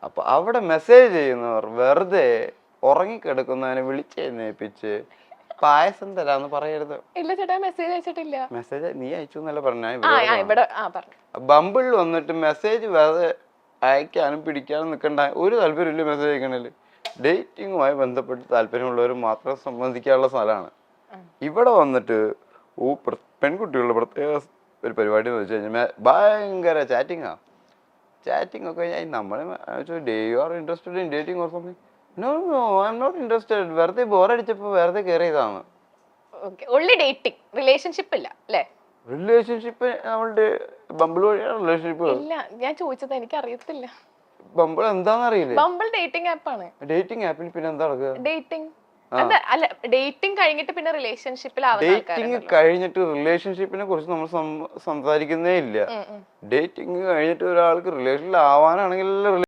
അപ്പൊ അവിടെ മെസ്സേജ് ചെയ്യുന്നവർ വെറുതെ ഉറങ്ങിക്കിടക്കുന്നതിനെ വിളിച്ചെഴുന്നേപ്പിച്ച് പായസം തരാന്ന് പറയരുത്. ഇല്ല ചേട്ടാ, മെസ്സേജ് അയച്ചിട്ടില്ല. മെസ്സേജ് നീ അയച്ചു എന്നല്ല പറഞ്ഞ. ബമ്പിളിൽ വന്നിട്ട് മെസ്സേജ് വെറുതെ അയക്കാനും പിടിക്കാനും നിൽക്കണ്ട. ഒരു താല്പര്യമില്ല മെസ്സേജ് അയക്കണേല്. ഡേറ്റിങ്ങുമായി ബന്ധപ്പെട്ട് താല്പര്യമുള്ളവർ മാത്രം സംബന്ധിക്കാനുള്ള സ്ഥലമാണ്. ഇവിടെ വന്നിട്ട് പെൺകുട്ടികളുടെ പ്രത്യേക ഒരു പരിപാടി എന്ന് വെച്ച് കഴിഞ്ഞാൽ ഭയങ്കര ചാറ്റിങ്ങാ. ചാറ്റിംഗ് ഒക്കെ നമ്മൾ you are interested in dating or something. No no I am not interested. വെറുതെ ബോറടിച്ചപ്പോ വെറുതെ കയറിയതാണ്. റിലേഷൻഷിപ്പ് ഇല്ല അല്ലേ? റിലേഷൻഷിപ്പ് നമ്മളുടെ ബമ്പിൾ വഴിയാണ് റിലേഷൻഷിപ്പ്. ഇല്ല, ഞാൻ ചോദിച്ചത് എനിക്ക് അറിയത്തില്ല. ബമ്പിൾ എന്താന്ന് അറിയില്ല. ബമ്പിൾ ഡേറ്റിംഗ് ആപ്പാണ്. ഡേറ്റിംഗ് ആപ്പിൽ പിന്നെ എന്താ നടക്കുക? ഡേറ്റിംഗ് അല്ല, ഡേറ്റിംഗ് കഴിഞ്ഞിട്ട് പിന്നെ റിലേഷൻഷിപ്പിലാവുന്ന ഡേറ്റിംഗ് കഴിഞ്ഞിട്ട് റിലേഷൻഷിപ്പിനെ കുറിച്ച് നമ്മൾ സംസാരിക്കുന്നേ ഇല്ല. ഡേറ്റിംഗ് കഴിഞ്ഞിട്ട് ഒരാൾക്ക് റിലേഷനിൽ ആവാനാണെങ്കിൽ